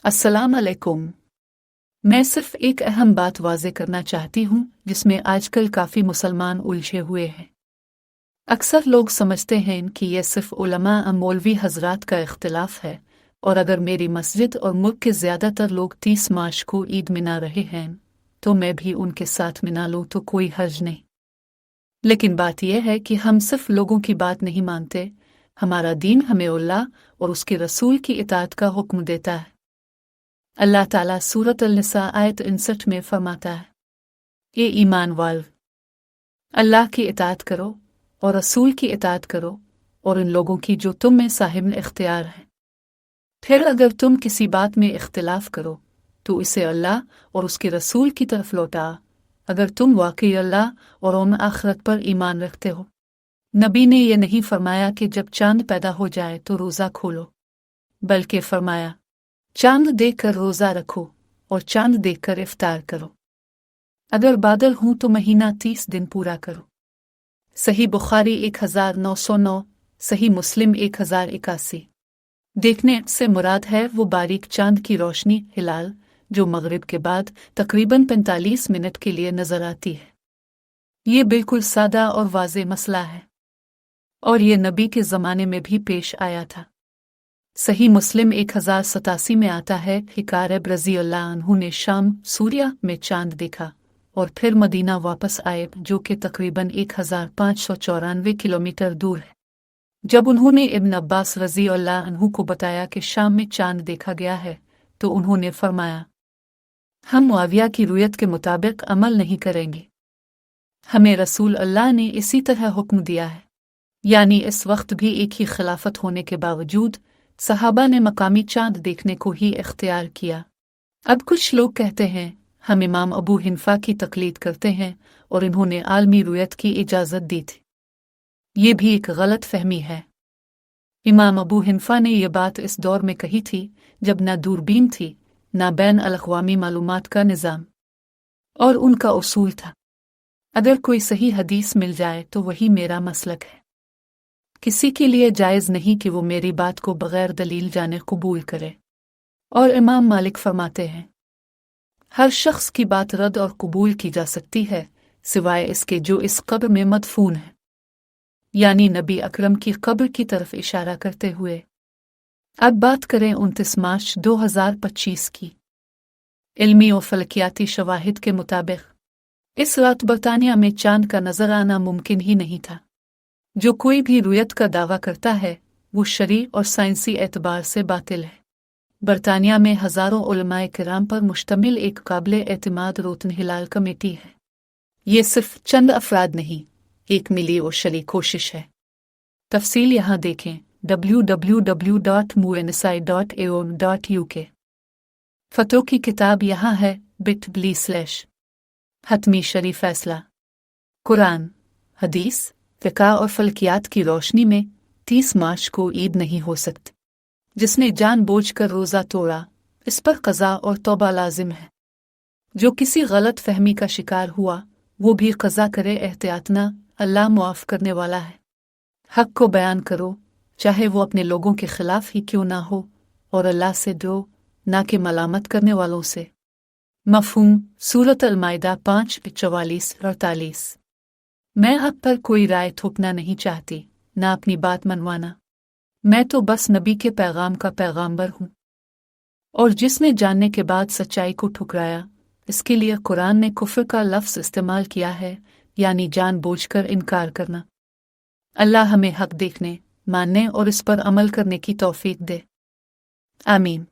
अस्सलाम अलैकुम। मैं सिर्फ एक अहम बात वाज़े करना चाहती हूँ जिसमें आजकल काफ़ी मुसलमान उलझे हुए हैं। अक्सर लोग समझते हैं कि यह सिर्फ उलमा मौलवी हजरात का इख्तिलाफ है, और अगर मेरी मस्जिद और मुल्क के ज़्यादातर लोग 30 मार्च को ईद मना रहे हैं तो मैं भी उनके साथ मना लूँ तो कोई हर्ज नहीं। लेकिन बात यह है कि हम सिर्फ लोगों की बात नहीं मानते। हमारा दीन हमें अल्लाह और उसके रसूल की इताअत का हुक्म देता है। अल्लाह ताला सूरत अल-निसा आयत 59 में फरमाता है, ये ईमान वाल, अल्लाह की इताअत करो और रसूल की इताअत करो और इन लोगों की जो तुम में साहिब इख्तियार हैं। फिर अगर तुम किसी बात में इख्तिलाफ करो तो इसे अल्लाह और उसके रसूल की तरफ लौटा, अगर तुम वाकई अल्लाह और यौम आखिरत पर ईमान रखते हो। नबी ने यह नहीं फरमाया कि जब चांद पैदा हो जाए तो रोज़ा खोलो, बल्कि फरमाया चांद देखकर रोज़ा रखो और चांद देखकर इफ्तार करो। अगर बादल हूं तो महीना 30 दिन पूरा करो। सही बुखारी 1909, सही मुस्लिम 1081। देखने से मुराद है वो बारीक चांद की रोशनी हिलाल जो मगरिब के बाद तकरीबन 45 मिनट के लिए नजर आती है। ये बिल्कुल सादा और वाज़े मसला है, और ये नबी के ज़माने में भी पेश आया था। सही मुस्लिम 1087 में आता है कि कारब रज़ी अल्लाह अन्हु ने शाम सूर्या में चांद देखा और फिर मदीना वापस आए, जो कि तकरीबन 1594 किलोमीटर दूर है। जब उन्होंने इब्न अब्बास रज़ी अल्लाह अन्हु को बताया कि शाम में चांद देखा गया है तो उन्होंने फरमाया, हम मुआविया की रुयत के मुताबिक अमल नहीं करेंगे, हमें रसूल अल्लाह ने इसी तरह हुक्म दिया है। यानी इस वक्त भी एक ही खिलाफत होने के बावजूद सहाबा ने मकामी चांद देखने को ही इख्तियार किया। अब कुछ लोग कहते हैं हम इमाम अबू हनीफा की तकलीद करते हैं और इन्होंने आलमी रुयत की इजाज़त दी थी। ये भी एक गलत फहमी है। इमाम अबू हनीफा ने यह बात इस दौर में कही थी जब ना दूरबीन थी, ना बैन अल-अक़वामी मालूमात का निज़ाम, और उनका उसूल था अगर कोई सही हदीस मिल जाए तो वही मेरा मसलक है। किसी के लिए जायज़ नहीं कि वो मेरी बात को बग़ैर दलील जाने कबूल करे। और इमाम मालिक फरमाते हैं, हर शख्स की बात रद्द और कबूल की जा सकती है सिवाय इसके जो इस कब्र में मदफून है। यानी नबी अकरम की कब्र की तरफ इशारा करते हुए। अब बात करें 29 मार्च 2025 की। इल्मी और फलकियाती शवाहिद के मुताबिक इस रात बरतानिया में चांद का नजर आना मुमकिन ही नहीं था। जो कोई भी रुयत का दावा करता है वो शरई और साइंसी एतबार से बातिल है। बरतानिया में हज़ारों उलमाए किराम पर मुश्तमिल एक काबिल एतमाद रोतन हिलाल कमेटी है। ये सिर्फ चंद अफराद नहीं, एक मिली और शरी कोशिश है। तफसील यहाँ देखें www.munsai.aon.uk। फतों की किताब यहाँ है bit.ly/ हतमी शरी फैसला। कुरान, हदीस, फ़िक़्ह और फलकियात की रोशनी में 30 मार्च को ईद नहीं हो सकती। जिसने जानबूझकर रोज़ा तोड़ा इस पर क़ज़ा और तौबा लाजिम है। जो किसी गलत फहमी का शिकार हुआ वो भी क़ज़ा करे एहतियातना, अल्लाह मुआफ़ करने वाला है। हक़ को बयान करो चाहे वो अपने लोगों के ख़िलाफ़ ही क्यों ना हो, और अल्लाह से डरो ना कि मलामत करने वालों से। मफ़हूम सूरत अल-माइदा 5:44-48। मैं हक़ पर कोई राय थोपना नहीं चाहती, ना अपनी बात मनवाना। मैं तो बस नबी के पैगाम का पैगाम्बर हूँ, और जिसने जानने के बाद सच्चाई को ठुकराया इसके लिए कुरान ने कुफ्र का लफ्ज़ इस्तेमाल किया है, यानी जानबूझकर इनकार करना। अल्लाह हमें हक़ देखने, मानने और इस पर अमल करने की तौफ़ीक दे। आमीन।